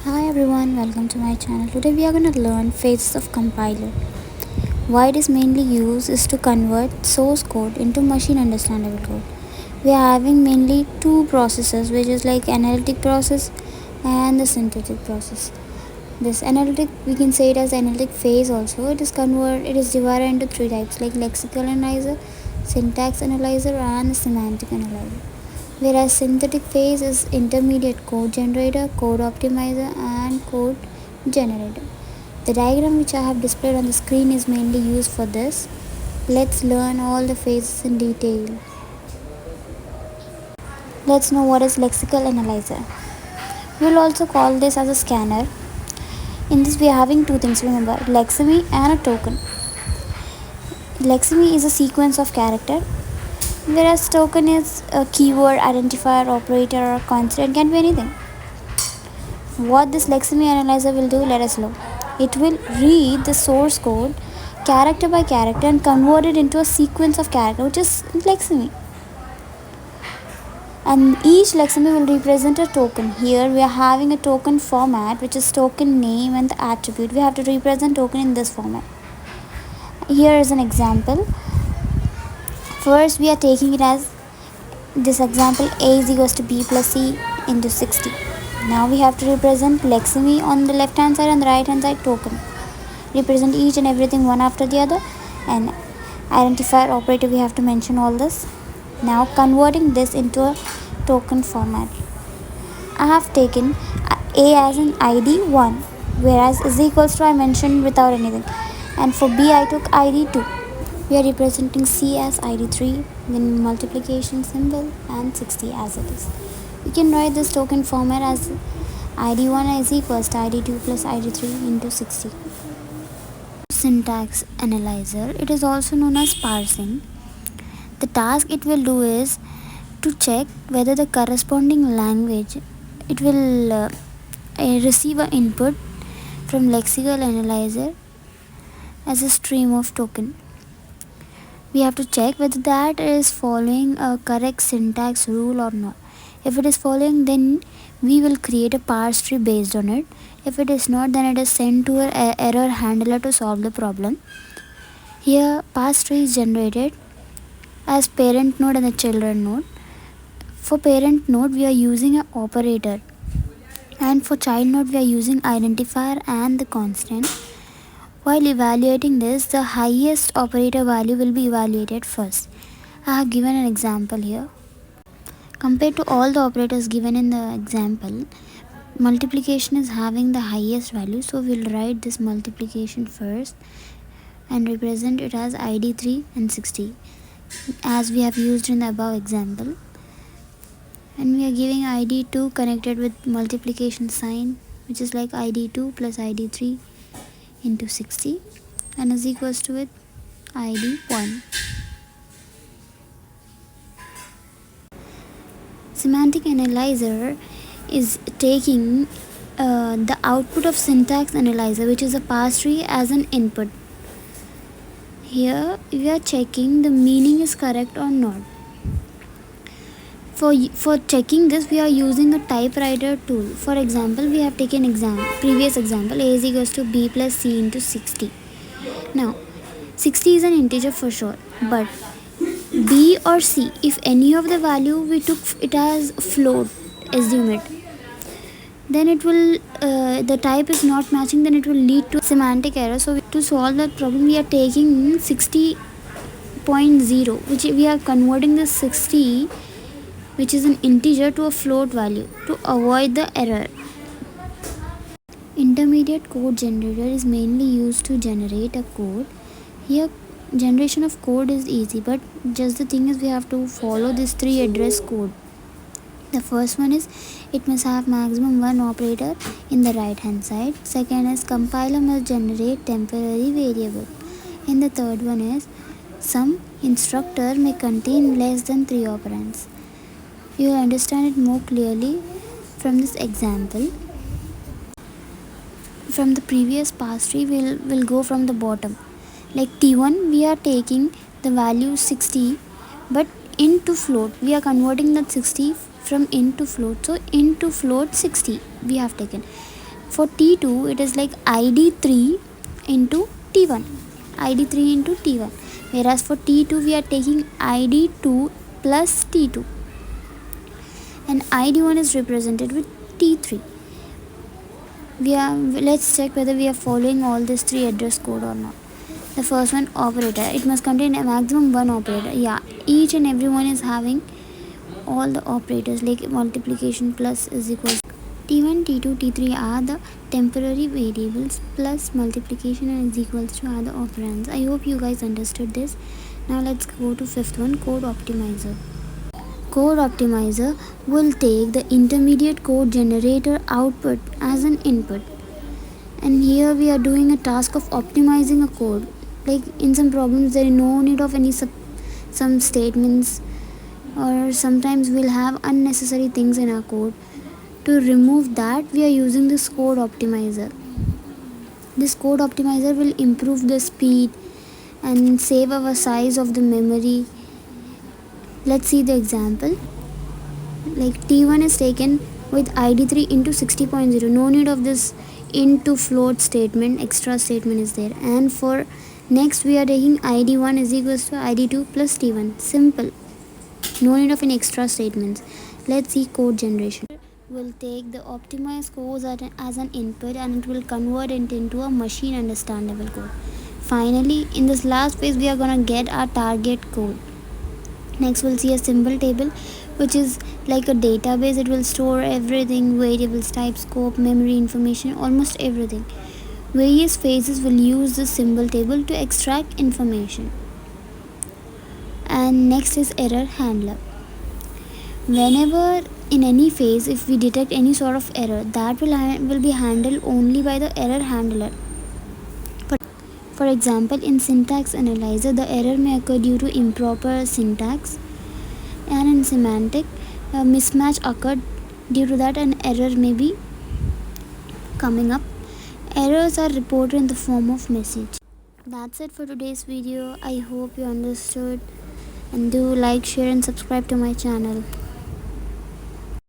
Hi everyone, welcome to my channel. Today we are going to learn phases of compiler. Why it is mainly used is to convert source code into machine understandable code. We are having mainly two processes, which is like analytic process and the synthetic process. This analytic, we can say it as analytic phase also. It is divided into three types like lexical analyzer, syntax analyzer and semantic analyzer, whereas synthetic phase is intermediate code generator, code optimizer and code generator. The diagram which I have displayed on the screen is mainly used for this. Let's learn all the phases in detail. Let's know what is lexical analyzer. We will also call this as a scanner. In this we are having two things, remember, lexeme and a token. Lexeme is a sequence of character, whereas token is a keyword, identifier, operator or constant, can be anything. What this lexeme analyzer will do, let us know. It will read the source code character by character and convert it into a sequence of character, which is lexeme. And each lexeme will represent a token. Here we are having a token format, which is token name and the attribute. We have to represent token in this format. Here is an example. First we are taking it as this example: a is equals to b plus c into 60. Now we have to represent lexeme on the left hand side and the right hand side token. Represent each and everything one after the other, and identifier, operator, we have to mention all this. Now converting this into a token format. I have taken a as an id 1, whereas is equals to I mentioned without anything, and for b I took id 2. We are representing c as id 3, then multiplication symbol and 60 as it is. We can write this token format as id1 is equals to id2 plus id3 into 60. Syntax analyzer, it is also known as parsing. The task it will do is to check whether the corresponding language, it will receive an input from lexical analyzer as a stream of token. We have to check whether that is following a correct syntax rule or not. If it is following, then we will create a parse tree based on it. If it is not, then it is sent to an error handler to solve the problem. Here parse tree is generated as parent node and the children node. For parent node we are using an operator, and for child node we are using identifier and the constant. While evaluating this, the highest operator value will be evaluated first. I have given an example here. Compared to all the operators given in the example, multiplication is having the highest value, so we'll write this multiplication first and represent it as id3 and 60 as we have used in the above example. And we are giving id2 connected with multiplication sign, which is like id2 plus id3 into 60 and is equals to with id1. Semantic analyzer is taking the output of syntax analyzer, which is a parse tree, as an input. Here we are checking the meaning is correct or not. For checking this, we are using a typewriter tool. For example, we have taken previous example, a is equals to b plus c into 60. Now 60 is an integer for sure, but b or c, if any of the value we took it as float, assume it, then it will the type is not matching, then it will lead to semantic error. So to solve that problem, we are taking 60.0, which we are converting the 60, which is an integer, to a float value to avoid the error. Intermediate code generator is mainly used to generate a code. Here generation of code is easy, but just the thing is we have to follow this 3 address code. The first one is it must have maximum 1 operator in the right hand side. Second is compiler must generate temporary variable. And the third one is some instructor may contain less than 3 operands. You will understand it more clearly from this example. From the previous parse tree, we'll go from the bottom. Like t1, we are taking the value 60, but into float. We are converting that 60 from int to float. So int to float 60 we have taken. For T2 it is like id3 into T1, id3 into T1, whereas for T2 we are taking id2 plus T2, and id1 is represented with T3. Let's check whether we are following all these three address code or not. The first one, operator, it must contain a maximum one operator. Yeah, each and every one is having all the operators, like multiplication plus is equals T1, T2, T3 are the temporary variables, plus multiplication and is equals to are the operands. I hope you guys understood this. Now let's go to fifth one, code optimizer. Code optimizer will take the intermediate code generator output as an input, and here we are doing a task of optimizing a code. Like in some problems there is no need of any some statements, or sometimes we'll have unnecessary things in our code. To remove that, we are using this code optimizer. This code optimizer will improve the speed and save our size of the memory. Let's see the example. Like T1 is taken with id3 into 60.0, no need of this into float statement, extra statement is there. And for next we are taking id1 is equals to id2 plus T1, simple, no need of any extra statements. Let's see code generation. Will take the optimized code as an input, and it will convert it into a machine understandable code. Finally, in this last phase we are gonna get our target code. Next we'll see a symbol table, which is like a database. It will store everything, variables, type, scope, memory information, almost everything. Various phases will use the symbol table to extract information. And next is error handler. Whenever in any phase if we detect any sort of error, that will be handled only by the error handler. For example, in syntax analyzer, the error may occur due to improper syntax, and in semantic, a mismatch occurred. Due to that, an error may be coming up. Errors are reported in the form of message. That's it for today's video. I hope you understood, and do like, share and subscribe to my channel.